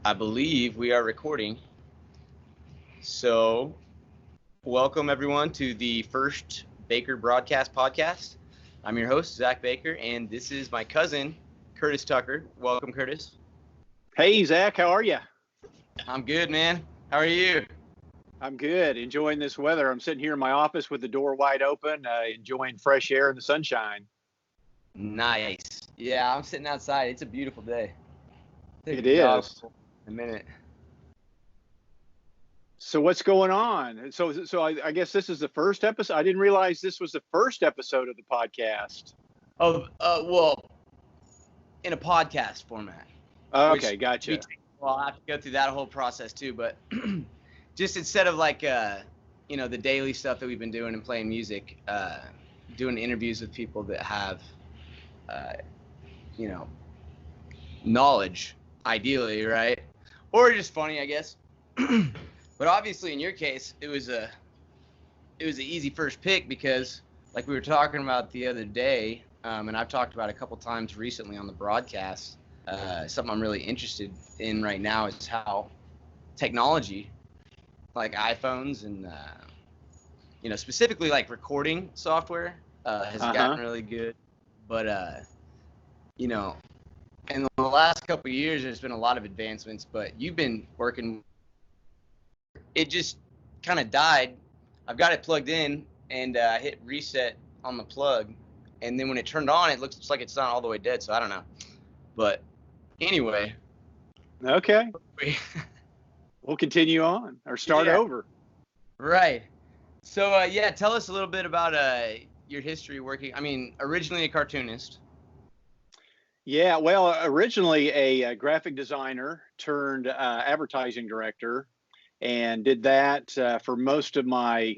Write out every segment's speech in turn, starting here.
I believe we are recording. So, welcome everyone to the first Baker Broadcast Podcast. I'm your host, Zach Baker, and this is my cousin, Curtis Tucker. Welcome, Curtis. Hey, Zach, how are you? I'm good, man. How are you? I'm good. Enjoying this weather. I'm sitting here in my office with the door wide open, enjoying fresh air and the sunshine. Nice. Yeah, I'm sitting outside. It's a beautiful day. It is. A minute. So what's going on? So I guess this is the first episode. I didn't realize this was the first episode of the podcast. Well, in a podcast format. Okay, gotcha. Well, I'll have to go through that whole process too, but just instead of like, the daily stuff that we've been doing and playing music, doing interviews with people that have, knowledge, ideally, right? Or just funny, I guess. But obviously, in your case, it was an easy first pick because, like we were talking about the other day, and I've talked about a couple times recently on the broadcast, something I'm really interested in right now is how technology, like iPhones and, specifically like recording software, has gotten really good. But, in the last couple of years, there's been a lot of advancements, but you've been working. It just kind of died. I've got it plugged in, and I hit reset on the plug, and then when it turned on, it looks like it's not all the way dead, so I don't know. But anyway. Okay. We'll continue on or start over. Right. So, tell us a little bit about your history working. I mean, originally a cartoonist. Yeah, well, originally a graphic designer turned advertising director, and did that for most of my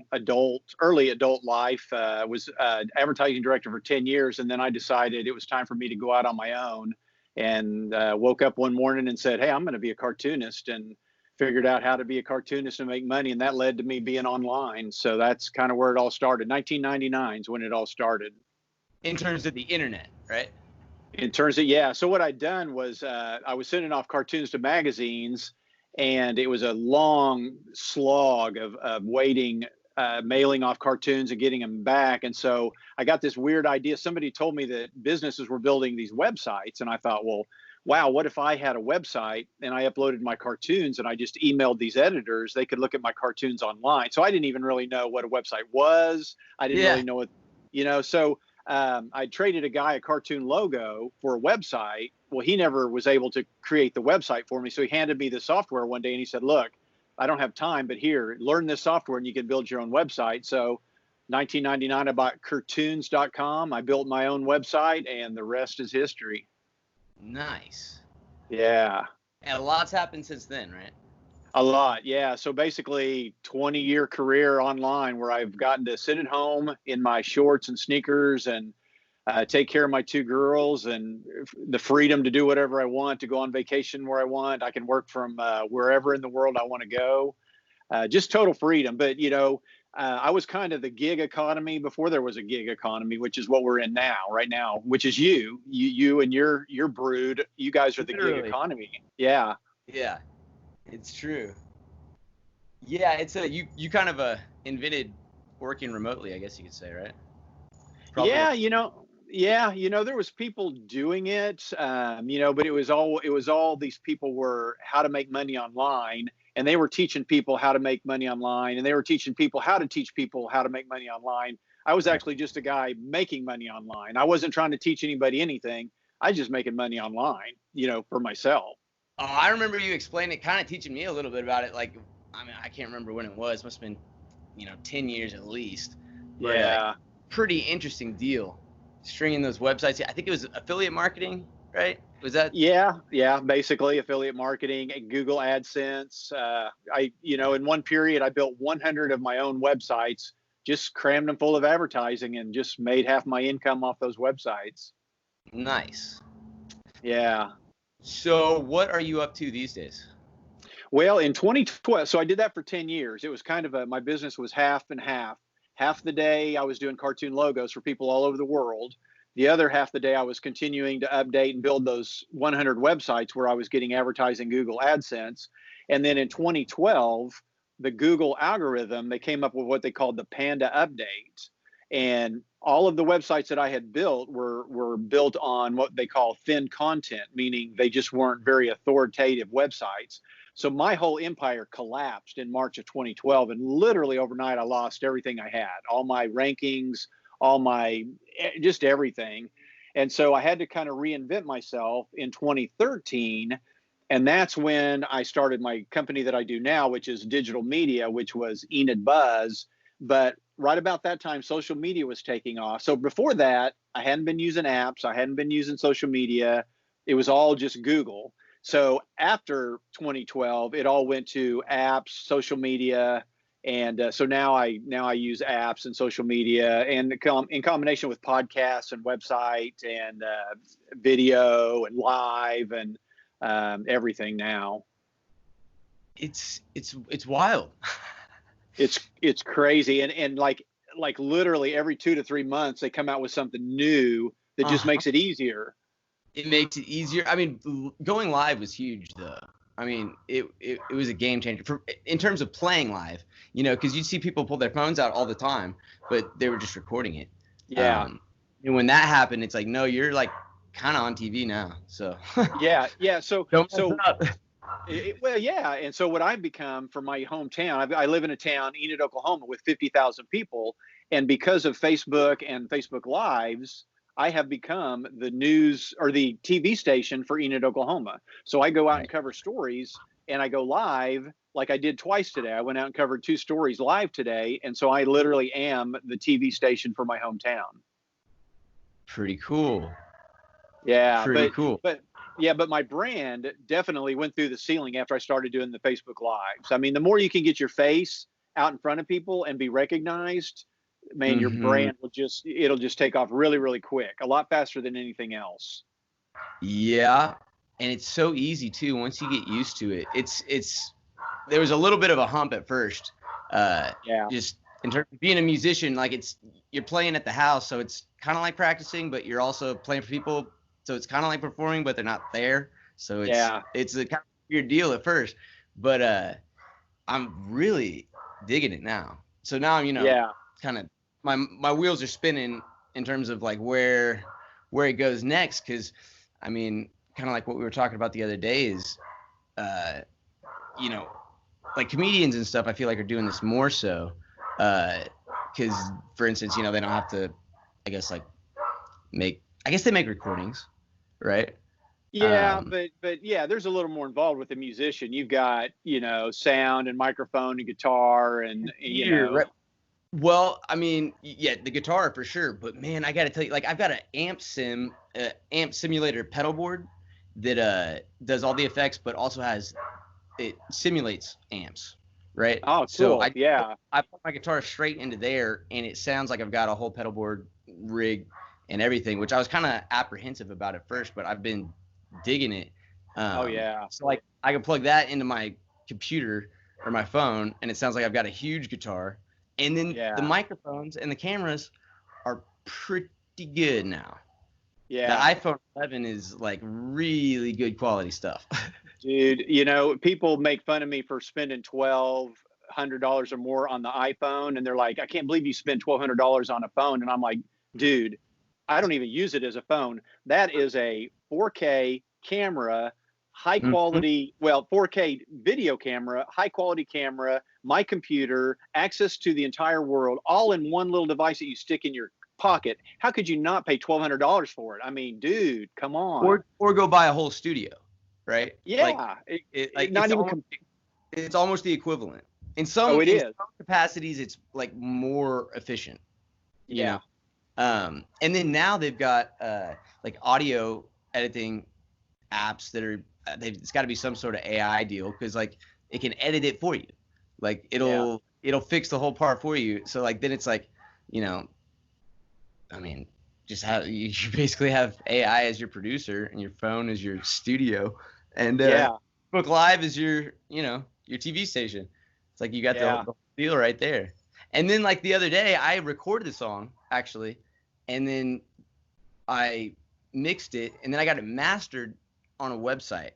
early adult life. Was advertising director for 10 years, and then I decided it was time for me to go out on my own, and woke up one morning and said, hey, I'm going to be a cartoonist, and figured out how to be a cartoonist and make money, and that led to me being online. So that's kind of where it all started. 1999 is when it all started. In terms of the internet, right? In terms of, yeah. So what I'd done was I was sending off cartoons to magazines, and it was a long slog of waiting, mailing off cartoons and getting them back. And so I got this weird idea. Somebody told me that businesses were building these websites, and I thought, well, wow, what if I had a website and I uploaded my cartoons and I just emailed these editors? They could look at my cartoons online. So I didn't even really know what a website was. I didn't really know what, so I traded a guy a cartoon logo for a website. Well, he never was able to create the website for me. So he handed me the software one day and he said, look, I don't have time, but here, learn this software and you can build your own website. So 1999, I bought cartoons.com. I built my own website, and the rest is history. Nice. Yeah. And a lot's happened since then, right? A lot, yeah. So basically 20-year career online where I've gotten to sit at home in my shorts and sneakers and take care of my two girls, and the freedom to do whatever I want, to go on vacation where I want. I can work from wherever in the world I want to go. Just total freedom. But, I was kind of the gig economy before there was a gig economy, which is what we're in now, right now, which is you and your brood. You guys are the gig economy. Yeah. Yeah, it's true. Yeah, it's you kind of invented working remotely, I guess you could say, right? Probably. Yeah, there was people doing it, but it was all these people were how to make money online. And they were teaching people how to make money online, and they were teaching people how to teach people how to make money online. I was actually just a guy making money online. I wasn't trying to teach anybody anything. I was just making money online, for myself. Oh, I remember you explaining it, kind of teaching me a little bit about it. Like, I mean, I can't remember when it was. Must have been, 10 years at least. But, yeah. Pretty interesting deal. Stringing those websites. I think it was affiliate marketing, right? Was that? Yeah, basically affiliate marketing, Google AdSense. In one period, I built 100 of my own websites, just crammed them full of advertising, and just made half my income off those websites. Nice. Yeah. So what are you up to these days? Well, in 2012, so I did that for 10 years. It was kind of my business was half and half. Half the day I was doing cartoon logos for people all over the world. The other half of the day, I was continuing to update and build those 100 websites where I was getting advertising Google AdSense. And then in 2012, the Google algorithm, they came up with what they called the Panda update. And all of the websites that I had built were built on what they call thin content, meaning they just weren't very authoritative websites. So my whole empire collapsed in March of 2012, and literally overnight I lost everything I had, all my rankings, all my just everything. And so I had to kind of reinvent myself in 2013. And that's when I started my company that I do now, which is digital media, which was Enid Buzz. But right about that time, social media was taking off. So before that, I hadn't been using apps. I hadn't been using social media. It was all just Google. So after 2012, it all went to apps, social media. And so now I use apps and social media, and in combination with podcasts and website and video and live and everything now. It's wild. It's crazy, and like literally every 2 to 3 months they come out with something new that just makes it easier. It makes it easier. I mean, going live was huge though. I mean, it was a game changer in terms of playing live, because you see people pull their phones out all the time, but they were just recording it. Yeah. And when that happened, it's like, no, you're like kind of on TV now. So yeah. So don't mess up. Well, yeah. And so what I've become for my hometown, I live in a town, Enid, Oklahoma, with 50,000 people. And because of Facebook and Facebook Lives, I have become the news or the TV station for Enid, Oklahoma. So I go out and cover stories, and I go live like I did twice today. I went out and covered 2 stories live today. And so I literally am the TV station for my hometown. Pretty cool. Yeah. Pretty cool. But my brand definitely went through the ceiling after I started doing the Facebook Lives. I mean, the more you can get your face out in front of people and be recognized, man, your brand it'll just take off really, really quick, a lot faster than anything else. Yeah. And it's so easy too. Once you get used to it, there was a little bit of a hump at first. Just in terms of being a musician, like you're playing at the house. So it's kind of like practicing, but you're also playing for people. So it's kind of like performing, but they're not there. So it's a kind of weird deal at first, but I'm really digging it now. So now I'm, kind of my wheels are spinning in terms of like where it goes next. Cause I mean, kind of like what we were talking about the other day is, like comedians and stuff, I feel like are doing this more so. Cause for instance, they don't have to, I guess they make recordings, right? Yeah, but yeah, there's a little more involved with the musician. You've got, sound and microphone and guitar and, Right. Well, I mean, yeah, the guitar for sure, but man, I got to tell you, like I've got an amp simulator pedal board that does all the effects, but also it simulates amps, right? Oh, cool. So I put my guitar straight into there, and it sounds like I've got a whole pedal board rig and everything, which I was kind of apprehensive about at first, but I've been digging it. So like I can plug that into my computer or my phone, and it sounds like I've got a huge guitar. And then the microphones and the cameras are pretty good now. Yeah. The iPhone 11 is like really good quality stuff. Dude, people make fun of me for spending $1,200 or more on the iPhone. And they're like, I can't believe you spend $1,200 on a phone. And I'm like, dude, I don't even use it as a phone. That is a 4K camera, high quality, 4K video camera, high quality camera, my computer, access to the entire world, all in one little device that you stick in your pocket. How could you not pay $1,200 for it? I mean, dude, come on. Or go buy a whole studio, right? Yeah. It's almost the equivalent. In some capacities, it's like more efficient. You know? And then now they've got like audio editing apps that are it's got to be some sort of AI deal, because like it can edit it for you, like it'll fix the whole part for you. So like then it's like, I mean, just how you basically have AI as your producer and your phone as your studio, and Facebook Live is your your TV station. It's like you got the deal right there. And then like the other day I recorded the song actually, and then I mixed it, and then I got it mastered on a website,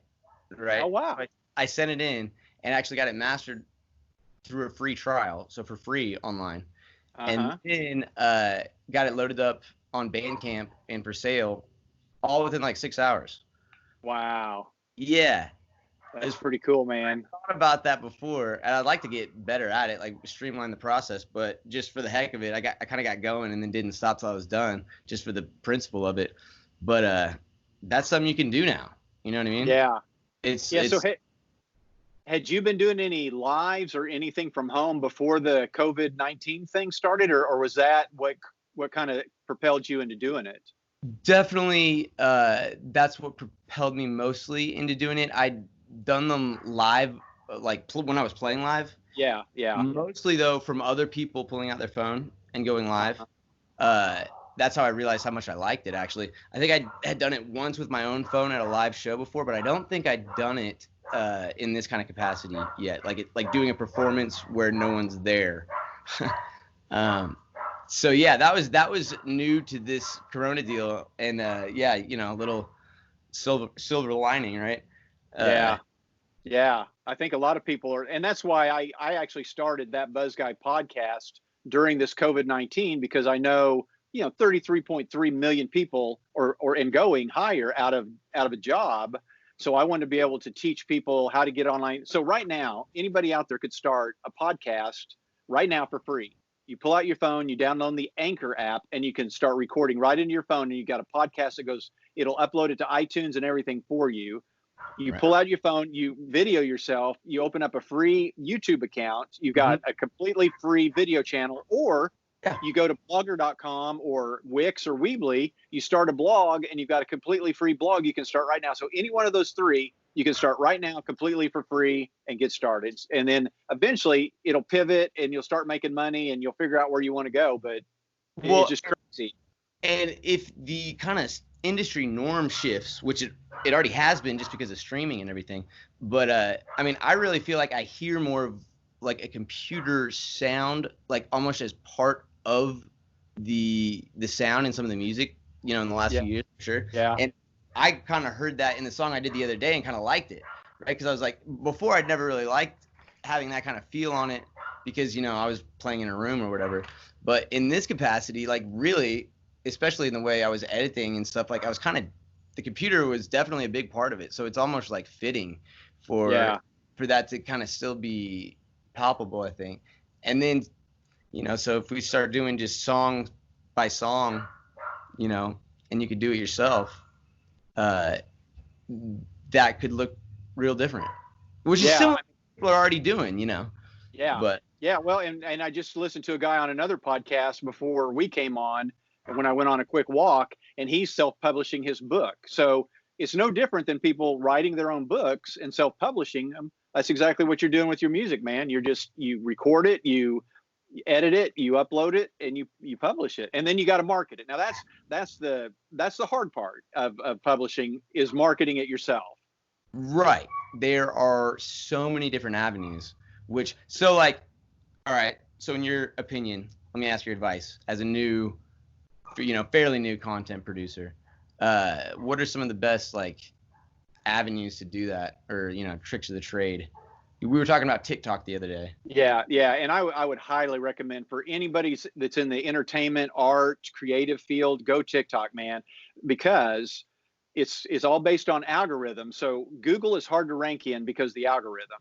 right? Oh, wow. I sent it in and actually got it mastered through a free trial, so for free online. And then got it loaded up on Bandcamp and for sale all within like 6 hours. Wow. Yeah. That's pretty cool, man. I thought about that before, and I'd like to get better at it, like streamline the process. But just for the heck of it, I kind of got going and then didn't stop till I was done, just for the principle of it. But that's something you can do now. You know what I mean? Yeah. It's So had you been doing any lives or anything from home before the COVID-19 thing started, or was that what kind of propelled you into doing it? definitely that's what propelled me mostly into doing it. I'd done them live, like when I was playing live. Yeah. Mostly though from other people pulling out their phone and going live. That's how I realized how much I liked it. Actually, I think I had done it once with my own phone at a live show before, but I don't think I'd done it in this kind of capacity yet. Like doing a performance where no one's there. So yeah, that was new to this Corona deal, and yeah, you know, a little silver lining, right? Yeah. I think a lot of people are, and that's why I actually started that Buzz Guy podcast during this COVID-19, because I know, 33.3 million people or and going higher out of a job. So I wanted to be able to teach people how to get online. So right now, anybody out there could start a podcast right now for free. You pull out your phone, you download the Anchor app, and you can start recording right into your phone. And you got a podcast that it'll upload it to iTunes and everything for you. You pull out your phone, you video yourself, you open up a free YouTube account, you got a completely free video channel, or you go to blogger.com or Wix or Weebly, you start a blog, and you've got a completely free blog you can start right now. So any one of those three, you can start right now completely for free and get started. And then eventually it'll pivot and you'll start making money and you'll figure out where you want to go. But it's just crazy. And if the kind of industry norm shifts, which it already has been just because of streaming and everything, but I mean, I really feel like I hear more of like a computer sound, like almost as part of the sound in some of the music, in the last few years, for sure. Yeah. And I kind of heard that in the song I did the other day and kind of liked it, right? Because I was like, before I'd never really liked having that kind of feel on it because, I was playing in a room or whatever. But in this capacity, like really, especially in the way I was editing and stuff, like I was the computer was definitely a big part of it. So it's almost like fitting for that to kind of still be palpable, I think. And then, so if we start doing just song by song, and you could do it yourself, that could look real different, which is similar to what people are already doing, Yeah. But well, and I just listened to a guy on another podcast before we came on, when I went on a quick walk, and he's self-publishing his book. So it's no different than people writing their own books and self-publishing them. That's exactly what you're doing with your music, man. You record it, you edit it, you upload it, and you publish it, and then you got to market it. Now that's the hard part of publishing, is marketing it yourself. Right. There are so many different avenues, all right. So in your opinion, let me ask your advice as a new, fairly new content producer. What are some of the best avenues to do that, or tricks of the trade? We were talking about TikTok the other day. Yeah, and I would highly recommend for anybody that's in the entertainment, art, creative field, go TikTok, man, because it's all based on algorithm. So Google is hard to rank in because of the algorithm.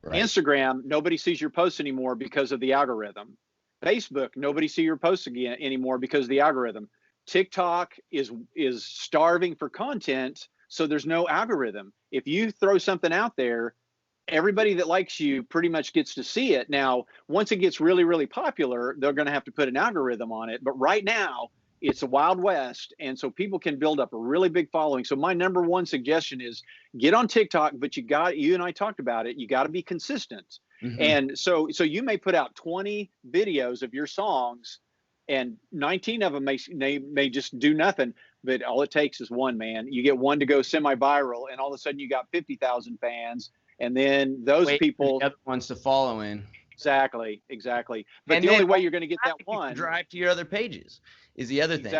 Right. Instagram, nobody sees your posts anymore because of the algorithm. Facebook, nobody sees your posts again anymore because of the algorithm. TikTok is starving for content, so there's no algorithm. If you throw something out there, everybody that likes you pretty much gets to see it. Now, once it gets really, really popular, they're going to have to put an algorithm on it. But right now, it's a Wild West. And so people can build up a really big following. So my number one suggestion is get on TikTok, but you and I talked about it, you got to be consistent. Mm-hmm. And so you may put out 20 videos of your songs, and 19 of them may just do nothing. But all it takes is one, man. You get one to go semi-viral, and all of a sudden you got 50,000 fans. And then those people, the other ones to follow in. Exactly. But the only way you're going to get that one, drive to your other pages is the other thing.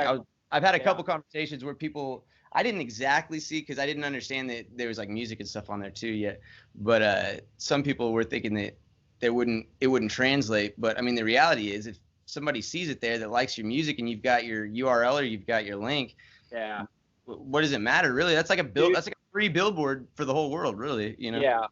I I've had a couple conversations where people, I didn't exactly see, because I didn't understand that there was like music and stuff on there too yet. But some people were thinking that it wouldn't translate. But I mean, the reality is, if somebody sees it there that likes your music and you've got your URL or you've got your link, what does it matter really? That's like that's like a free billboard for the whole world, really. You know? Yeah.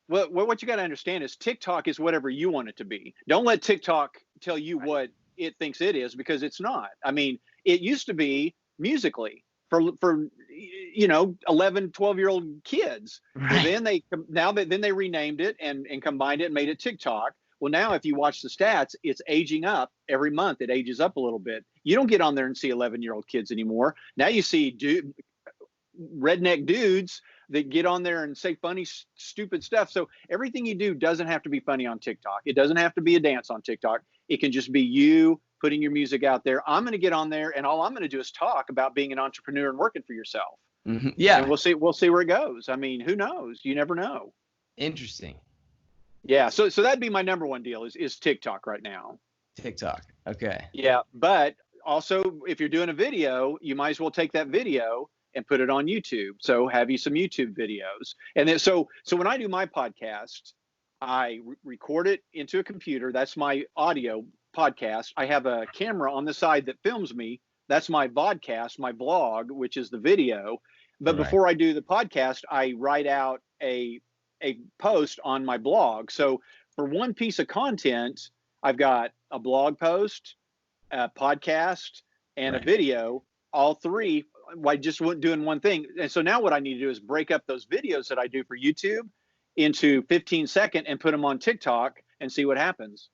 Well, what you got to understand is TikTok is whatever you want it to be. Don't let TikTok tell you what it thinks it is, because it's not. I mean, it used to be Musically for 11, 12-year-old kids. Right. Well, then they renamed it and combined it and made it TikTok. Well, now if you watch the stats, it's aging up every month. It ages up a little bit. You don't get on there and see 11-year-old kids anymore. Now you see redneck dudes that get on there and say funny, stupid stuff. So everything you do doesn't have to be funny on TikTok. It doesn't have to be a dance on TikTok. It can just be you putting your music out there. I'm going to get on there, and all I'm going to do is talk about being an entrepreneur and working for yourself. Mm-hmm. Yeah. And we'll see where it goes. I mean, who knows? You never know. Interesting. Yeah. So that'd be my number one deal is TikTok right now. TikTok. Okay. Yeah. But also, if you're doing a video, you might as well take that video and put it on YouTube. So have you some YouTube videos. And then, so when I do my podcast, I record it into a computer. That's my audio podcast. I have a camera on the side that films me. That's my vodcast, my blog, which is the video. But before I do the podcast, I write out a post on my blog. So for one piece of content, I've got a blog post, a podcast, and a video, all three. I just wasn't doing one thing. And so now what I need to do is break up those videos that I do for YouTube into 15-second and put them on TikTok and see what happens.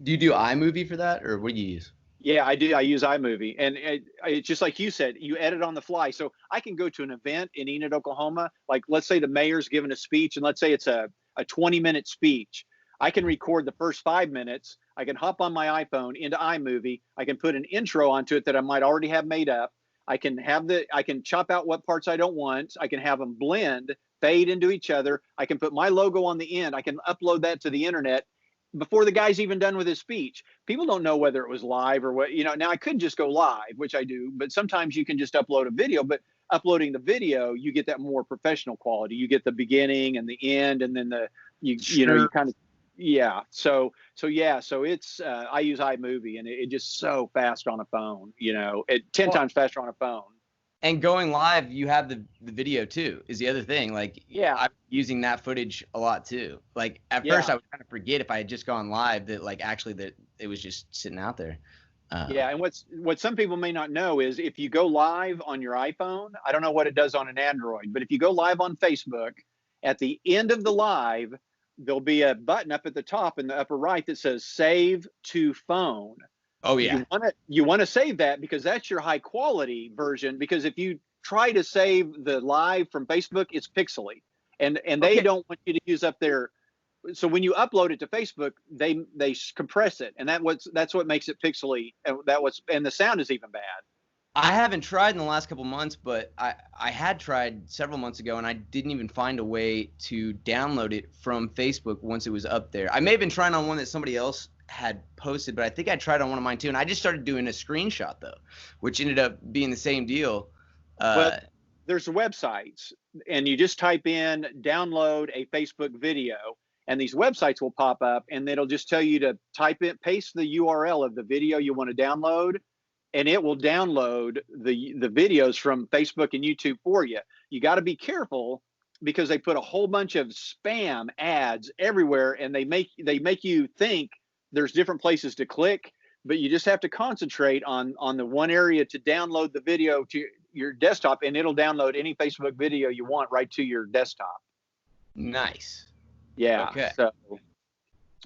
Do you do iMovie for that, or what do you use? Yeah, I do. I use iMovie, and it's just like you said, you edit on the fly. So I can go to an event in Enid, Oklahoma. Like, let's say the mayor's giving a speech, and let's say it's a 20-minute speech. I can record the first 5 minutes. I can hop on my iPhone into iMovie. I can put an intro onto it that I might already have made up. I can chop out what parts I don't want. I can have them blend, fade into each other. I can put my logo on the end. I can upload that to the internet before the guy's even done with his speech. People don't know whether it was live or what, now I could just go live, which I do, but sometimes you can just upload a video, but uploading the video, you get that more professional quality. You get the beginning and the end, and then you kind of, yeah. So it's, I use iMovie, and it just so fast on a phone, 10 times faster on a phone. And going live, you have the video too, is the other thing. Like, I'm using that footage a lot too. Like, at first I would kind of forget if I had just gone live that, like, actually that it was just sitting out there. And what some people may not know is if you go live on your iPhone, I don't know what it does on an Android, but if you go live on Facebook, at the end of the live, there'll be a button up at the top in the upper right that says Save to Phone. Oh yeah. You want to save that because that's your high quality version. Because if you try to save the live from Facebook, it's pixely, and they don't want you to use up their. So when you upload it to Facebook, they compress it, and that's what makes it pixely. And the sound is even bad. I haven't tried in the last couple months, but I had tried several months ago, and I didn't even find a way to download it from Facebook once it was up there. I may have been trying on one that somebody else had posted, but I think I tried on one of mine too, and I just started doing a screenshot though, which ended up being the same deal. But there's websites, and you just type in download a Facebook video, and these websites will pop up, and it'll just tell you to paste the URL of the video you want to download, and it will download the videos from Facebook and YouTube for you. You got to be careful because they put a whole bunch of spam ads everywhere, and they make you think there's different places to click, but you just have to concentrate on the one area to download the video to your desktop, and it'll download any Facebook video you want right to your desktop. Nice. Yeah. Okay. So,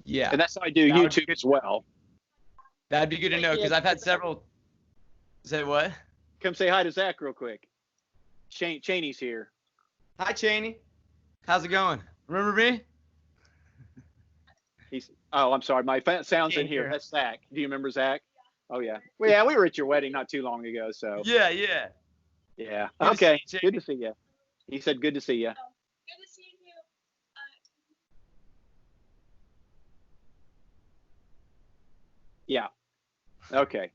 yeah. And that's how I do YouTube as well. That'd be good to know because I've had several. Say what? Come say hi to Zach real quick. Cheney's here. Hi, Cheney. How's it going? Remember me? Oh, I'm sorry. My sound's in here. That's Zach. Do you remember Zach? Oh, yeah. Well, yeah, we were at your wedding not too long ago, so. Yeah. Yeah. Okay. Good to see you. He said good to see you. Oh, good to see you. Yeah. Okay.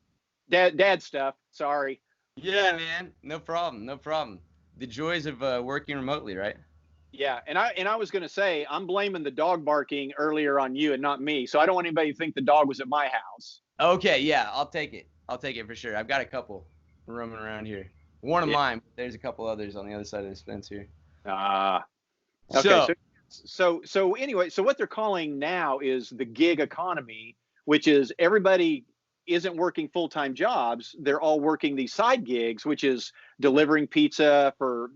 Dad stuff. Sorry. Yeah, man. No problem. No problem. The joys of working remotely, right? Yeah, and I was going to say I'm blaming the dog barking earlier on you and not me. So I don't want anybody to think the dog was at my house. Okay, yeah, I'll take it. I'll take it for sure. I've got a couple roaming around here. One of Yeah. mine, but there's a couple others on the other side of this fence here. Ah. Okay. So, So anyway, so what they're calling now is the gig economy, which is everybody isn't working full-time jobs. They're all working these side gigs, which is delivering pizza for,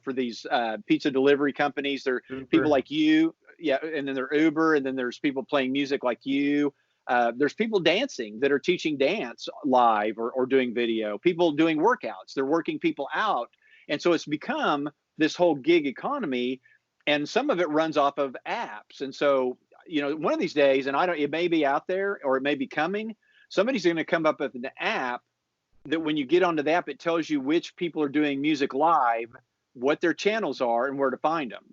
for these pizza delivery companies. They're people Uber. like you. Yeah. And then they're Uber. And then there's people playing music like you. There's people dancing that are teaching dance live or doing video, people doing workouts. They're working people out. And so it's become this whole gig economy, and some of it runs off of apps. And so, one of these days, and it may be out there or it may be coming, somebody's going to come up with an app that when you get onto the app, it tells you which people are doing music live, what their channels are, and where to find them.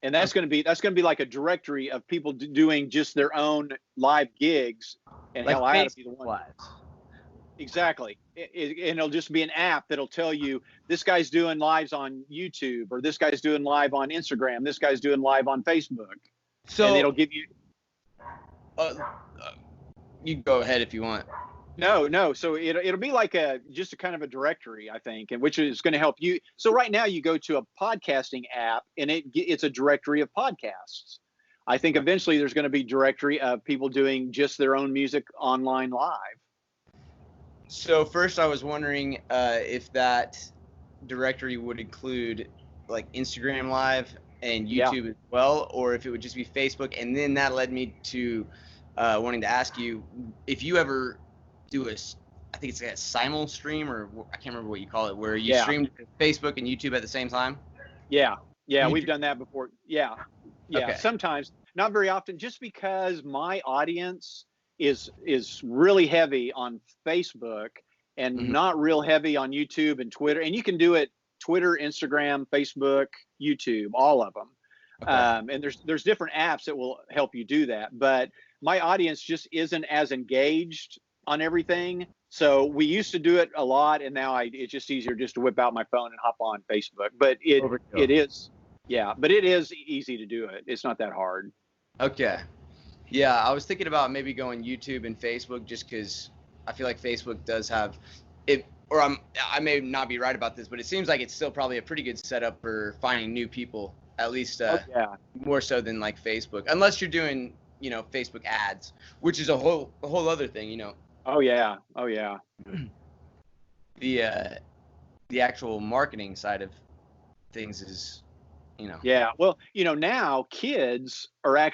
And that's going to be like a directory of people doing just their own live gigs. And Like hell, I ought to be the Facebook one. Lives. Exactly. And it'll just be an app that'll tell you this guy's doing lives on YouTube, or this guy's doing live on Instagram, this guy's doing live on Facebook. So, and it'll give you uh, you go ahead if you want. no. So it'll be like just a kind of a directory, I think, and which is going to help you. So right now you go to a podcasting app and it's a directory of podcasts. I think eventually there's going to be directory of people doing just their own music online live. So first, I was wondering if that directory would include like Instagram Live and YouTube as well, or if it would just be Facebook. And then that led me to wanting to ask you if you ever do I think it's like a simul stream, or I can't remember what you call it, where you stream to Facebook and YouTube at the same time. Yeah, we've done that before. Yeah, okay. Sometimes, not very often, just because my audience is really heavy on Facebook and not real heavy on YouTube and Twitter. And you can do it Twitter, Instagram, Facebook, YouTube, all of them. Okay. And there's different apps that will help you do that. But my audience just isn't as engaged on everything. So we used to do it a lot, and now it's just easier just to whip out my phone and hop on Facebook. But it is easy to do it. It's not that hard. Okay. Yeah, I was thinking about maybe going YouTube and Facebook just because I feel like Facebook does have it, or I may not be right about this, but it seems like it's still probably a pretty good setup for finding new people, at least more so than like Facebook, unless you're doing, Facebook ads, which is a whole other thing, Oh yeah. The actual marketing side of things is, Yeah, well, now kids are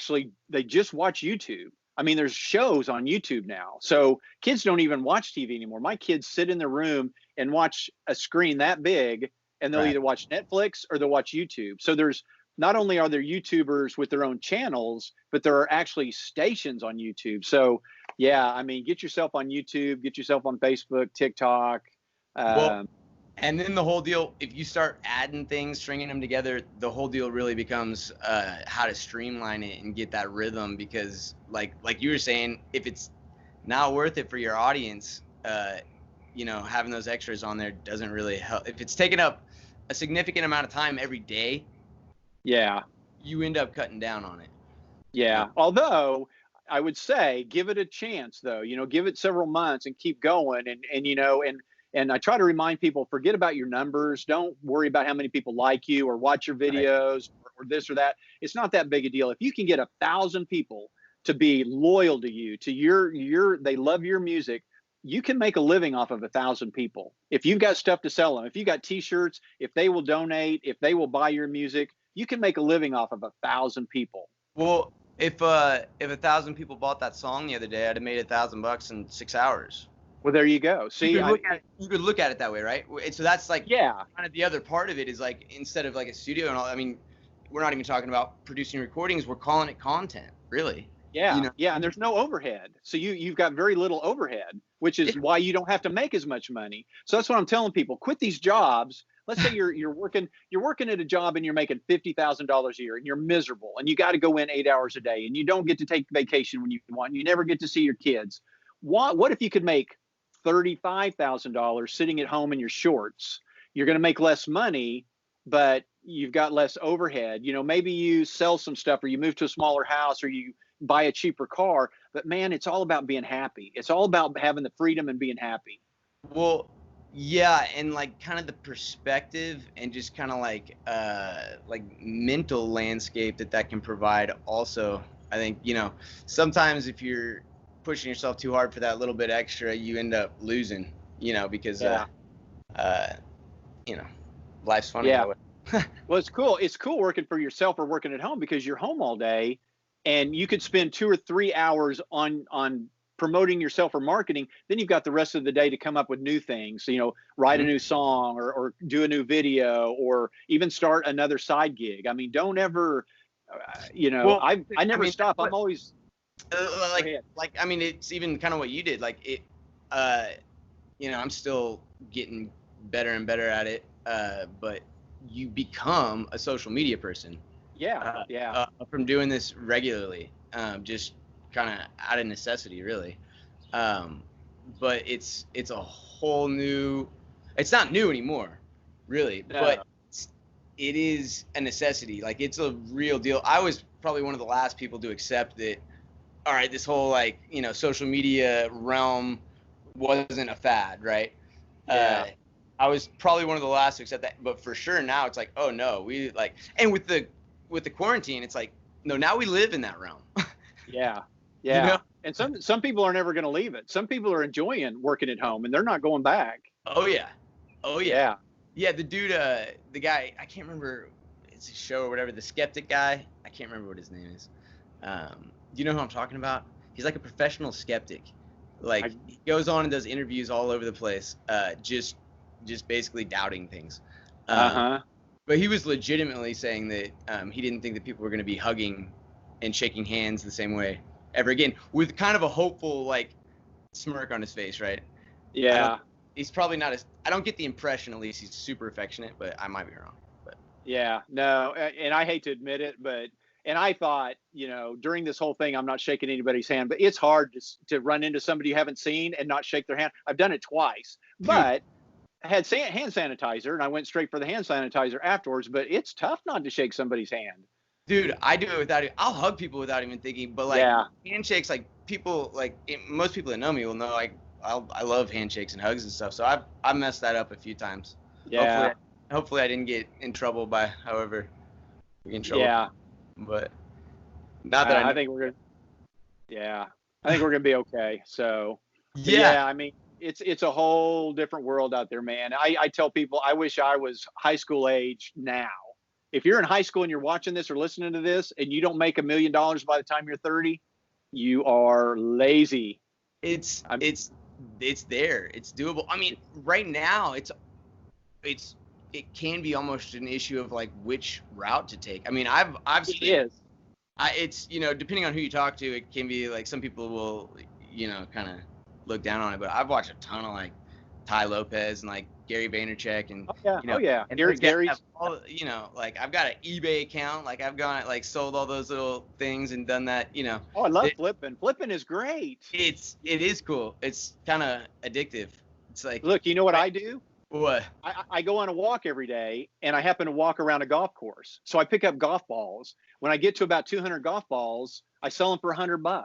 they just watch YouTube. I mean, there's shows on YouTube now. So kids don't even watch TV anymore. My kids sit in their room and watch a screen that big, and they'll either watch Netflix or they'll watch YouTube. So not only are there YouTubers with their own channels, but there are actually stations on YouTube. So yeah, I mean, get yourself on YouTube, get yourself on Facebook, TikTok. And then the whole deal, if you start adding things, stringing them together, the whole deal really becomes how to streamline it and get that rhythm. Because like you were saying, if it's not worth it for your audience, having those extras on there doesn't really help. If it's taking up a significant amount of time every day, you end up cutting down on it. Yeah. Although I would say give it a chance, though. Give it several months and keep going, and I try to remind people, forget about your numbers. Don't worry about how many people like you or watch your videos or this or that. It's not that big a deal. If you can get 1,000 people to be loyal to you, they love your music, you can make a living off of 1,000 people. If you've got stuff to sell them, if you got T-shirts, if they will donate, if they will buy your music, you can make a living off of 1,000 people. Well, if 1,000 people bought that song the other day, I'd have made $1,000 in 6 hours. Well, there you go. See, you could look at it that way, right? And so that's like kind of the other part of it is like, instead of like a studio and all, I mean, we're not even talking about producing recordings. We're calling it content, really. Yeah. And there's no overhead. So you've got very little overhead, which is why you don't have to make as much money. So that's what I'm telling people. Quit these jobs. Let's say you're working at a job and you're making $50,000 a year and you're miserable and you got to go in 8 hours a day and you don't get to take vacation when you want. You never get to see your kids. What if you could make $35,000 sitting at home in your shorts. You're going to make less money, but you've got less overhead. Maybe you sell some stuff, or you move to a smaller house, or you buy a cheaper car. But man, it's all about being happy. It's all about having the freedom and being happy. Well, yeah, and like kind of the perspective and just kind of like mental landscape that can provide also. I think, sometimes if you're pushing yourself too hard for that little bit extra, you end up losing, because life's funny. Yeah. Well, it's cool. It's cool working for yourself or working at home, because you're home all day and you could spend 2 or 3 hours on promoting yourself or marketing. Then you've got the rest of the day to come up with new things, write a new song, or do a new video, or even start another side gig. I mean, don't ever, Well, I never stop. I'm always it's even kind of what you did. Like it, I'm still getting better and better at it. But you become a social media person. Yeah. From doing this regularly, just kind of out of necessity, really. But it's a whole new. It's not new anymore, really. No. But it is a necessity. Like, it's a real deal. I was probably one of the last people to accept that. All right, this whole social media realm wasn't a fad, right? Yeah. I was probably one of the last to accept that, but for sure now it's like, oh no, and with the quarantine, it's like, no, now we live in that realm. Yeah. And some people are never going to leave it. Some people are enjoying working at home and they're not going back. Oh yeah. Yeah, the dude, the guy, I can't remember, it's a show or whatever, the skeptic guy, I can't remember what his name is. Do you know who I'm talking about? He's like a professional skeptic. He goes on and does interviews all over the place, just basically doubting things. But he was legitimately saying that he didn't think that people were going to be hugging and shaking hands the same way ever again, with kind of a hopeful smirk on his face, right? Yeah. He's probably not I don't get the impression, at least, he's super affectionate, but I might be wrong. But yeah, no, and I hate to admit it, and I thought, during this whole thing, I'm not shaking anybody's hand, but it's hard to run into somebody you haven't seen and not shake their hand. I've done it twice, but I had hand sanitizer and I went straight for the hand sanitizer afterwards, but it's tough not to shake somebody's hand. Dude, I do it without it. I'll hug people without even thinking, but handshakes, people, most people that know me will know, I love handshakes and hugs and stuff. So I messed that up a few times. Yeah. Hopefully I didn't get in trouble by however we get in trouble. Yeah. But not that I think we're gonna be okay. So yeah, I mean, it's a whole different world out there, man. I tell people I wish I was high school age now. If you're in high school and you're watching this or listening to this and you don't make $1 million by the time you're 30, you are lazy. It's there. It's doable. I mean, right now it can be almost an issue of which route to take. I mean, I've seen it's depending on who you talk to, it can be some people will kind of look down on it, but I've watched a ton of Ty Lopez and Gary Vaynerchuk and and Gary's I've got an eBay account, I've gone sold all those little things and done that. Oh, I love flipping. Flipping is great. It is cool. It's kind of addictive. It's look, you know what I do? What? I go on a walk every day and I happen to walk around a golf course. So I pick up golf balls. When I get to about 200 golf balls, I sell them for $100.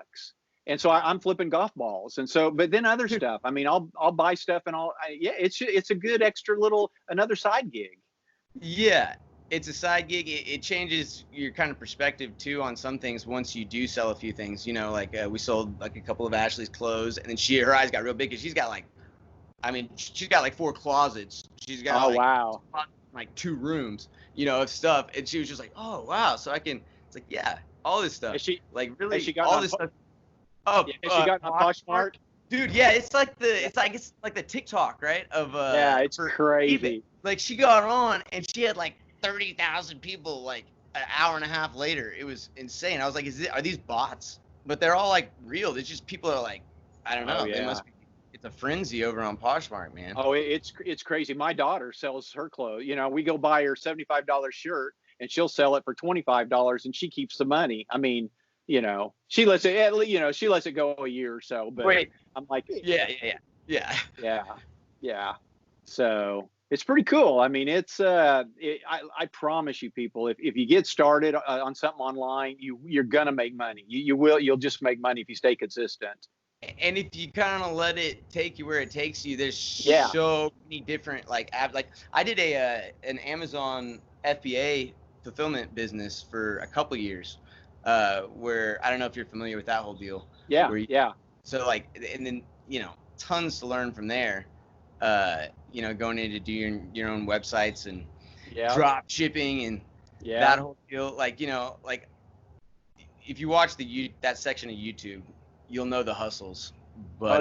And so I'm flipping golf balls. And so, but then other stuff, I mean, I'll buy stuff and it's a good extra another side gig. Yeah. It's a side gig. It changes your kind of perspective too on some things once you do sell a few things. We sold a couple of Ashley's clothes, and then her eyes got real big because she's got she's got 4 closets. She's got wow, 2 rooms, of stuff, and she was just oh wow, so I can. It's all this stuff. Has she really she got all this stuff. Oh, has she got Poshmark? Dude, yeah, it's like the TikTok, right? Of yeah, it's crazy. She got on and she had 30,000 people an hour and a half later. It was insane. I was are these bots? But they're all real. It's just people are I don't know. Oh, yeah. They must be. It's a frenzy over on Poshmark, man. Oh, it's crazy. My daughter sells her clothes. We go buy her $75 shirt and she'll sell it for $25 and she keeps the money. I mean, she lets it, she lets it go a year or so. But wait, I'm like, yeah. Yeah. Yeah. So it's pretty cool. I mean, I promise you people, if you get started on something online, you're going to make money. You'll just make money if you stay consistent. And if you kind of let it take you where it takes you, there's Yeah. so many different like apps. Like I did an Amazon FBA fulfillment business for a couple years, where I don't know if you're familiar with that whole deal. Yeah. Yeah. So like, and then tons to learn from there. Going in to do your own websites and drop shipping and that whole deal. Like like if you watch that section of YouTube, you'll know the hustles, but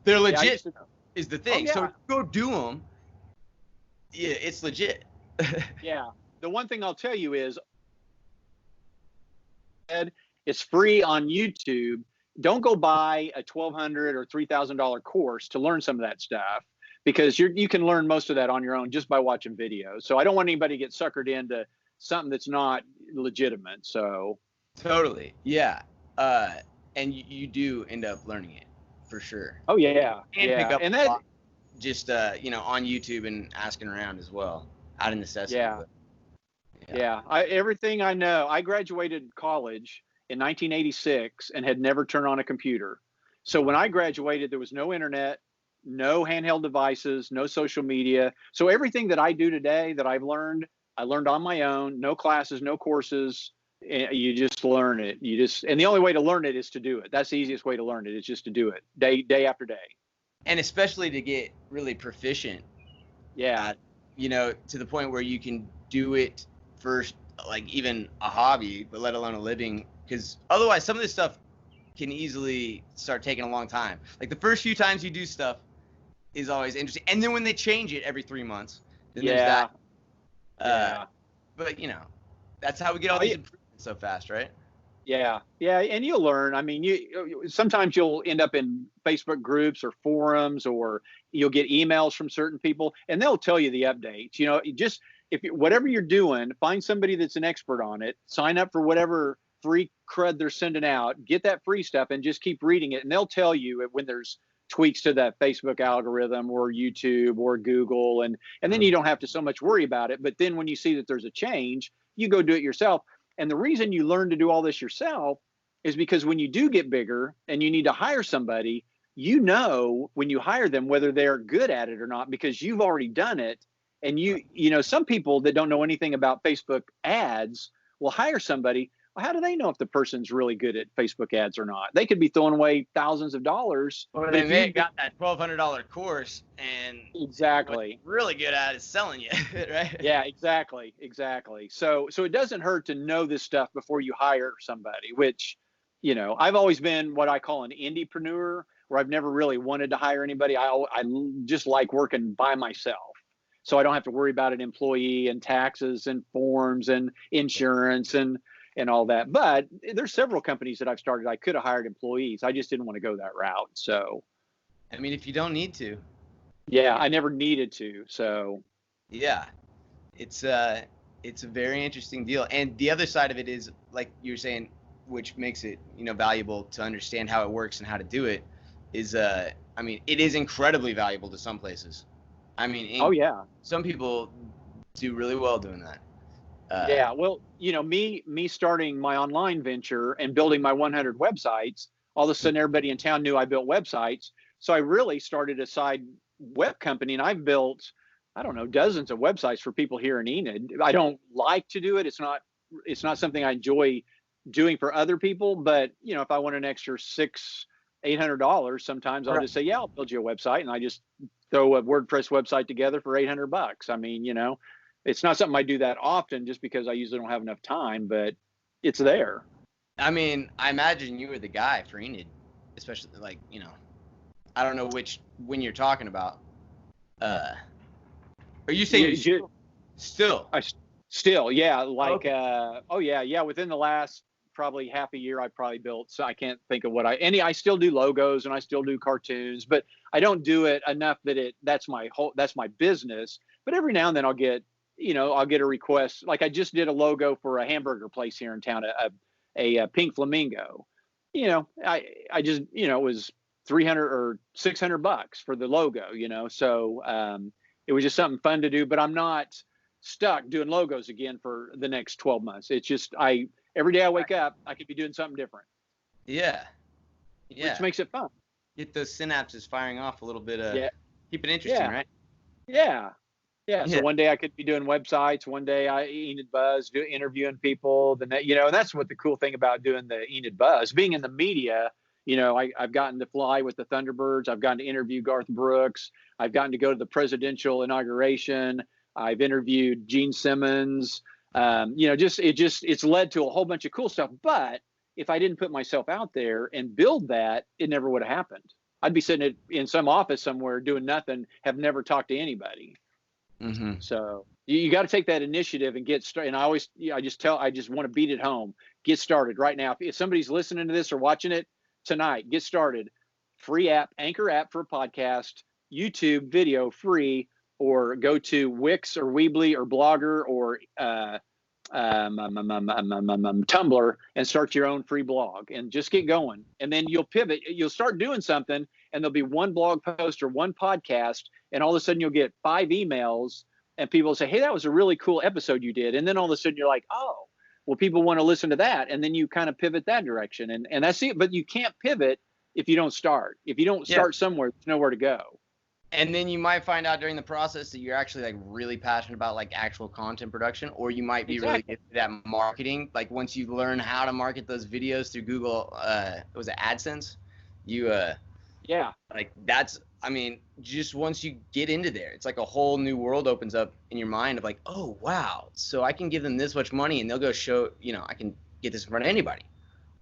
they're legit is the thing. So go do them. Yeah, it's legit. Yeah. The one thing I'll tell you is it's free on YouTube. Don't go buy a $1,200 or $3,000 course to learn some of that stuff, because you can learn most of that on your own just by watching videos. So I don't want anybody to get suckered into something that's not legitimate. So totally. Yeah. And you do end up learning it for sure. Oh yeah. And pick up a lot just on YouTube and asking around as well, out of necessity. Yeah. Everything I know, I graduated college in 1986 and had never turned on a computer. So when I graduated, there was no internet, no handheld devices, no social media. So everything that I do today that I learned on my own, no classes, no courses. You just learn it. And the only way to learn it is to do it. That's the easiest way to learn it, is just to do it day after day. And especially to get really proficient. Yeah. To the point where you can do it first, like even a hobby, but let alone a living. Because otherwise, some of this stuff can easily start taking a long time. Like the first few times you do stuff is always interesting. And then when they change it every 3 months, then there's that. But, that's how we get all these improvements so fast, right? Yeah. And you'll learn. I mean, sometimes you'll end up in Facebook groups or forums, or you'll get emails from certain people, and they'll tell you the updates. Whatever you're doing, find somebody that's an expert on it, sign up for whatever free crud they're sending out, get that free stuff, and just keep reading it. And they'll tell you when there's tweaks to that Facebook algorithm or YouTube or Google, and then you don't have to so much worry about it. But then when you see that there's a change, you go do it yourself. And the reason you learn to do all this yourself is because when you do get bigger and you need to hire somebody, when you hire them whether they're good at it or not, because you've already done it. And some people that don't know anything about Facebook ads will hire somebody. Well, how do they know if the person's really good at Facebook ads or not? They could be throwing away thousands of dollars. Or they may have got that $1,200 course, and exactly what's really good at is selling you, right? Yeah, exactly. So it doesn't hurt to know this stuff before you hire somebody, which, I've always been what I call an indiepreneur, where I've never really wanted to hire anybody. I just like working by myself. So I don't have to worry about an employee and taxes and forms and insurance and all that. But there's several companies that I've started. I could have hired employees. I just didn't want to go that route. So, I mean, if you don't need to. Yeah, I never needed to. So, yeah, it's a very interesting deal. And the other side of it is, like you were saying, which makes it, valuable to understand how it works and how to do it, is, it is incredibly valuable to some places. Some people do really well doing that. Well, me starting my online venture and building my 100 websites, all of a sudden everybody in town knew I built websites. So I really started a side web company, and I've built, I don't know, dozens of websites for people here in Enid. I don't like to do it. It's not something I enjoy doing for other people. But, if I want an extra $600-800, sometimes I'll just say, yeah, I'll build you a website. And I just throw a WordPress website together for $800. I mean, it's not something I do that often, just because I usually don't have enough time, but it's there. I mean, I imagine you were the guy for Enid, especially I don't know when you're talking about. Are you saying still? Still, yeah. Okay. Within the last probably half a year, I probably built. So I can't think of I still do logos and I still do cartoons, but I don't do it enough that's my business. But every now and then I'll get a request. Like I just did a logo for a hamburger place here in town, a pink flamingo. I just, it was $300 or $600 for the logo, you know? So, it was just something fun to do, but I'm not stuck doing logos again for the next 12 months. It's just, every day I wake up, I could be doing something different. Yeah. Yeah. Which makes it fun. Get those synapses firing off a little bit. Yeah. Keep it interesting, Yeah. right? Yeah. Yeah. So Yeah. one day I could be doing websites. One day Enid Buzz, interviewing people. You know, that's what the cool thing about doing the Enid Buzz, being in the media. You know, I've gotten to fly with the Thunderbirds. I've gotten to interview Garth Brooks. I've gotten to go to the presidential inauguration. I've interviewed Gene Simmons. You know, it's led to a whole bunch of cool stuff. But if I didn't put myself out there and build that, it never would have happened. I'd be sitting in some office somewhere doing nothing, have never talked to anybody. Mm-hmm. So you got to take that initiative and get started. And I just want to beat it home. Get started right now. If somebody's listening to this or watching it tonight, get started. Free app, Anchor app for a podcast, YouTube video free, or go to Wix or Weebly or Blogger or Tumblr and start your own free blog and just get going. And then you'll pivot. You'll start doing something, and there'll be one blog post or one podcast, and all of a sudden you'll get 5 emails, and people will say, "Hey, that was a really cool episode you did." And then all of a sudden you're like, "Oh, well, people want to listen to that." And then you kind of pivot that direction, and that's it. But you can't pivot if you don't start. If you don't start somewhere, there's nowhere to go. And then you might find out during the process that you're actually like really passionate about like actual content production, or you might be really good at marketing. Like once you learn how to market those videos through Google, was it AdSense? Like that's, I mean, just once you get into there, it's like a whole new world opens up in your mind of like, oh wow, so I can give them this much money and they'll go show, you know, I can get this in front of anybody.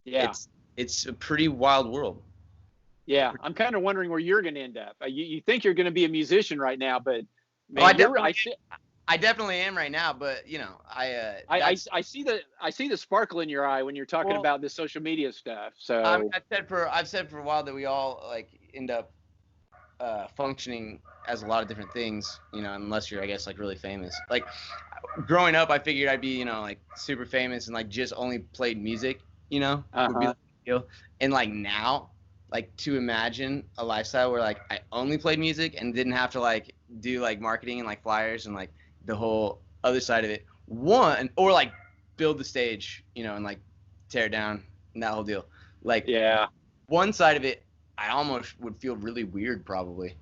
Yeah, it's a pretty wild world. Yeah, I'm kind of wondering where you're going to end up. You think you're going to be a musician right now, but man, I definitely am right now. But you know, I see the sparkle in your eye when you're talking about this social media stuff. So I've said for a while that we all like end up functioning as a lot of different things, you know, unless you're, I guess, like really famous. Like growing up, I figured I'd be, you know, like super famous and like just only played music, you know, would be like the deal. And like now, like to imagine a lifestyle where like I only played music and didn't have to like do like marketing and like flyers and like the whole other side of it, or like build the stage, you know, and like tear it down and that whole deal. Like one side of it, I almost would feel really weird probably,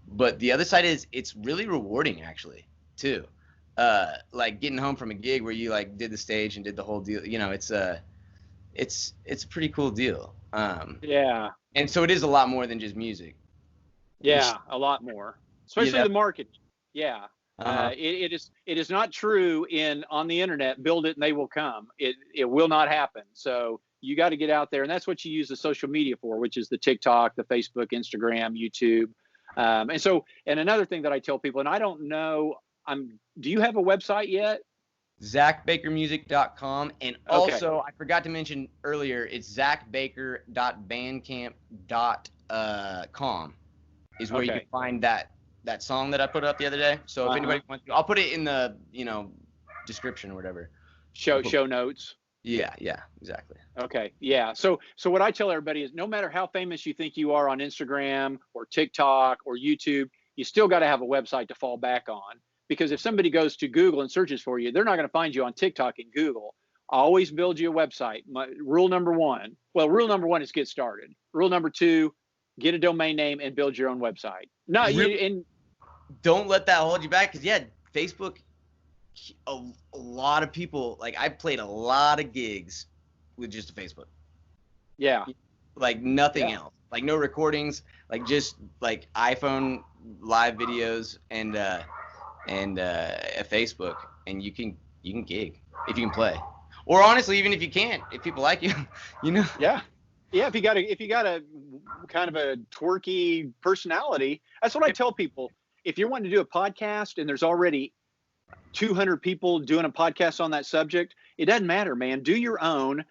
but the other side is it's really rewarding actually too. Like getting home from a gig where you like did the stage and did the whole deal, you know, it's a pretty cool deal. And so it is a lot more than just music. Yeah, a lot more, especially the marketing. Yeah. It is not true on the internet, build it and they will come. It will not happen. So you got to get out there, and that's what you use the social media for, which is the TikTok, the Facebook, Instagram, YouTube. And another thing that I tell people, and I don't know, do you have a website yet? ZachBakerMusic.com, and also I forgot to mention earlier, it's ZachBaker.bandcamp.com is where you can find that song that I put up the other day. So if anybody wants to, I'll put it in the, you know, description or whatever. Show notes. Yeah, exactly. Okay, yeah. So what I tell everybody is, no matter how famous you think you are on Instagram or TikTok or YouTube, you still got to have a website to fall back on. Because if somebody goes to Google and searches for you, they're not going to find you on TikTok and Google. Always build you a website. Rule number one is get started. Rule number 2, get a domain name and build your own website. Don't let that hold you back, because Facebook, a lot of people, like I played a lot of gigs with just a Facebook. Yeah. Like nothing else. Like no recordings, like just like iPhone live videos and a Facebook, and you can gig if you can play, or honestly, even if you can't, if people like you, you know. Yeah. If you got a kind of a twerky personality, that's what I tell people. If you're wanting to do a podcast and there's already 200 people doing a podcast on that subject, it doesn't matter, man. Do your own.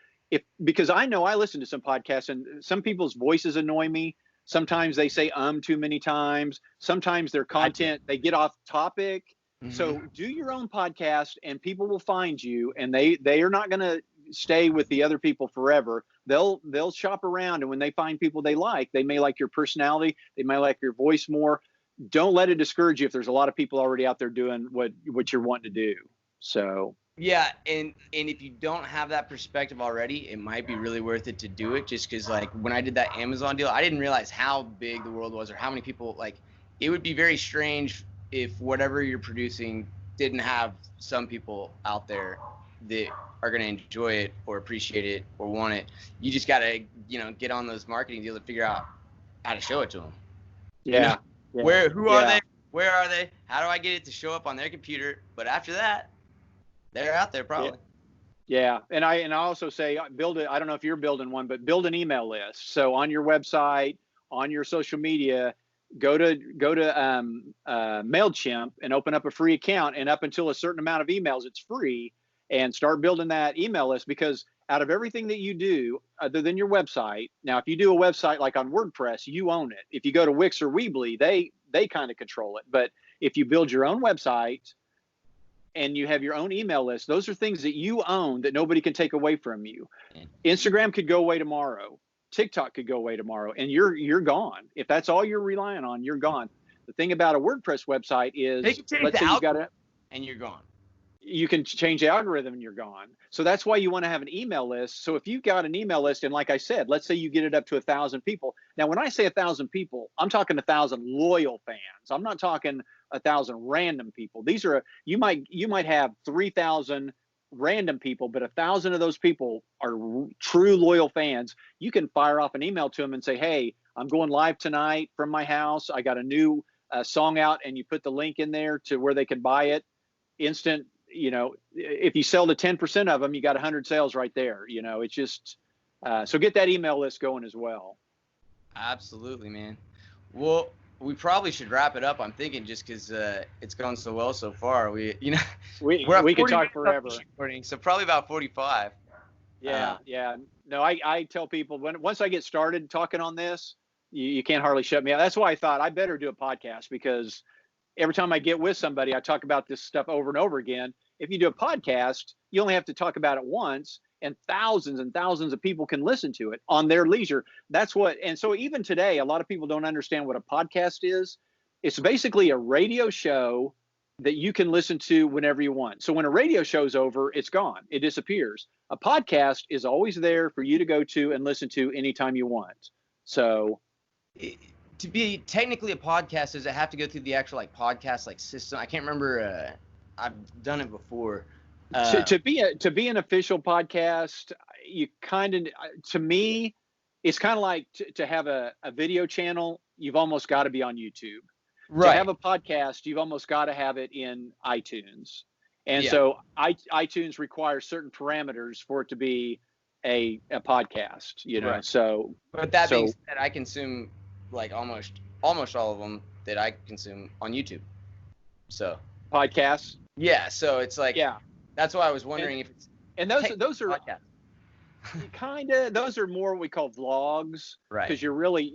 Because I know I listen to some podcasts and some people's voices annoy me. Sometimes they say too many times. Sometimes their content, they get off topic. Mm-hmm. So do your own podcast and people will find you, and they are not going to stay with the other people forever. They'll shop around, and when they find people they like, they may like your personality, they may like your voice more. Don't let it discourage you if there's a lot of people already out there doing what you're wanting to do. So yeah, and if you don't have that perspective already, it might be really worth it to do it, just because like when I did that Amazon deal, I didn't realize how big the world was or how many people, like it would be very strange if whatever you're producing didn't have some people out there that are going to enjoy it or appreciate it or want it. You just got to, get on those marketing deals and figure out how to show it to them. Yeah. Who are they? Where are they? How do I get it to show up on their computer? But after that, they're out there probably. Yeah. And I also say build it. I don't know if you're building one, but build an email list. So on your website, on your social media, go to MailChimp and open up a free account, and up until a certain amount of emails, it's free, and start building that email list, because out of everything that you do other than your website, now, if you do a website like on WordPress, you own it. If you go to Wix or Weebly, they kind of control it. But if you build your own website and you have your own email list, those are things that you own that nobody can take away from you. Instagram could go away tomorrow. TikTok could go away tomorrow, and you're gone. If that's all you're relying on, you're gone. The thing about a WordPress website is, let's say you got it, and you're gone. You can change the algorithm and you're gone. So that's why you want to have an email list. So if you've got an email list, and like I said, let's say you get it up to 1,000 people. Now, when I say 1,000 people, I'm talking 1,000 loyal fans. I'm not talking 1,000 random people. These are, you might have 3,000 random people, but 1,000 of those people are true loyal fans. You can fire off an email to them and say, hey, I'm going live tonight from my house. I got a new song out, and you put the link in there to where they can buy it. Instant, if you sell to 10% of them, you got 100 sales right there. It's just, so get that email list going as well. Absolutely, man. Well, we probably should wrap it up. I'm thinking, just because it's going so well so far. We could talk forever. So probably about 45. Yeah. No, I tell people once I get started talking on this, you can't hardly shut me out. That's why I thought I better do a podcast, because every time I get with somebody, I talk about this stuff over and over again. If you do a podcast, you only have to talk about it once, and thousands of people can listen to it on their leisure. And so even today, a lot of people don't understand what a podcast is. It's basically a radio show that you can listen to whenever you want. So when a radio show's over, it's gone. It disappears. A podcast is always there for you to go to and listen to anytime you want. So to be technically a podcast, does it have to go through the actual podcast system? I can't remember. I've done it before. To be an official podcast, you to me, it's kind of like to have a video channel. You've almost got to be on YouTube. Right. To have a podcast, you've almost got to have it in iTunes. And so iTunes requires certain parameters for it to be a podcast. Right. So. But that being said, I consume almost all of them that I consume on YouTube. So podcasts. Yeah. So it's that's why I was wondering if it's. And those are kind of, those are more what we call vlogs, right? Because you're really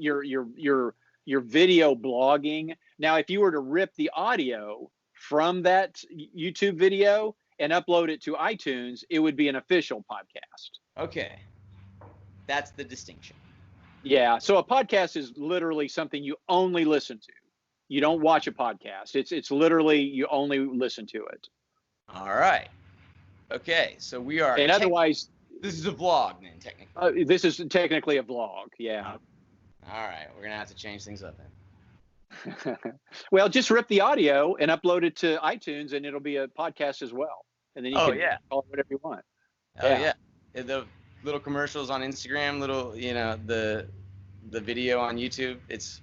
you're video blogging. Now, if you were to rip the audio from that YouTube video and upload it to iTunes, it would be an official podcast. Okay, that's the distinction. Yeah. So a podcast is literally something you only listen to. You don't watch a podcast. It's literally you only listen to it. All right. Okay. So we are. And otherwise, this is a vlog then, technically. This is technically a vlog. Yeah. All right. We're gonna have to change things up then. Well, just rip the audio and upload it to iTunes, and it'll be a podcast as well. And then you can call it whatever you want. Oh yeah. The little commercials on Instagram, little the video on YouTube. It's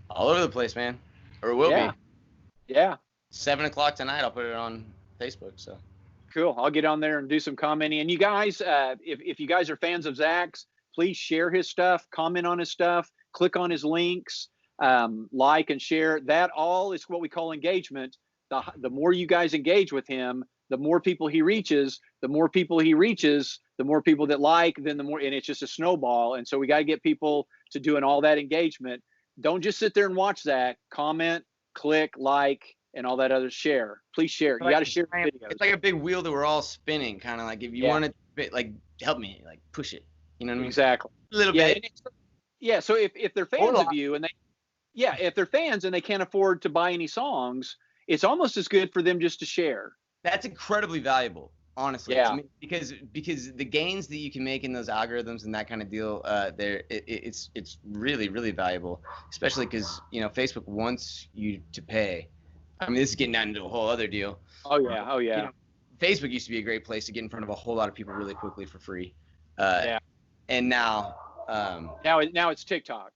all over the place, man. Or it will be. Yeah. 7:00 tonight, I'll put it on Facebook. So. Cool. I'll get on there and do some commenting. And you guys, if you guys are fans of Zach's, please share his stuff, comment on his stuff, click on his links, like and share. That all is what we call engagement. The more you guys engage with him, the more people he reaches. The more people he reaches, the more people that like, then the more, and it's just a snowball. And so we got to get people to doing all that engagement. Don't just sit there and watch Zach. Comment, click, like, and all that other share. Please share. You got to share videos. It's like a big wheel that we're all spinning, kind of like if you want to, like, help me, like, push it. You know what I mean? Exactly. A little bit. Yeah. So if they're fans of you and if they're fans and they can't afford to buy any songs, it's almost as good for them just to share. That's incredibly valuable, honestly. Yeah. To me, because the gains that you can make in those algorithms and that kind of deal, it's really, really valuable, especially because, you know, Facebook wants you to pay. I mean, this is getting down into a whole other deal. Oh yeah. You know, Facebook used to be a great place to get in front of a whole lot of people really quickly for free. And now it's TikTok.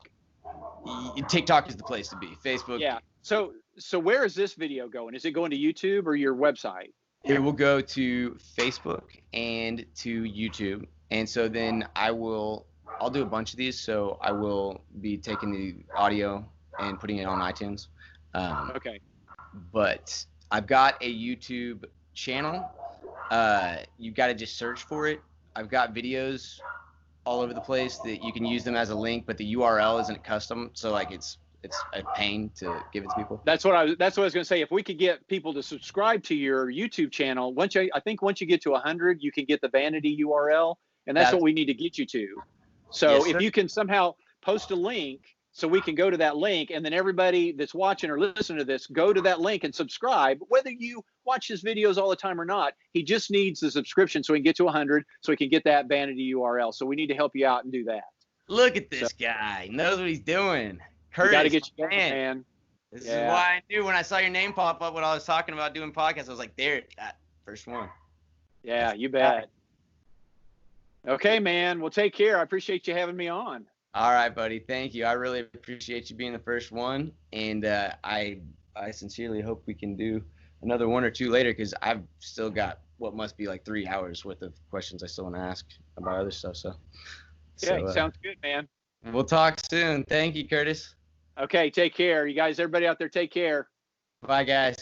TikTok is the place to be. Facebook. Yeah. So where is this video going? Is it going to YouTube or your website? It will go to Facebook and to YouTube. And so then I'll do a bunch of these. So I will be taking the audio and putting it on iTunes. Okay. But I've got a YouTube channel. You've got to just search for it. I've got videos all over the place that you can use them as a link, but the URL isn't custom. So like it's a pain to give it to people. That's what I was going to say. If we could get people to subscribe to your YouTube channel, I think once you get to 100, you can get the vanity URL, and that's what we need to get you to. So if you can somehow post a link so we can go to that link, and then everybody that's watching or listening to this, go to that link and subscribe, whether you watch his videos all the time or not. He just needs the subscription so he can get to 100, so he can get that vanity URL. So we need to help you out and do that. Look at this guy. He knows what he's doing. Curtis, got to get you going, man. This is why I knew when I saw your name pop up when I was talking about doing podcasts. I was like, there, that first one. Yeah, you bet. Okay, man. Well, take care. I appreciate you having me on. All right, buddy. Thank you. I really appreciate you being the first one, and I sincerely hope we can do another one or two later, because I've still got what must be like 3 hours worth of questions I still want to ask about other stuff. So sounds good, man. We'll talk soon. Thank you, Curtis. Okay, take care. You guys, everybody out there, take care. Bye, guys.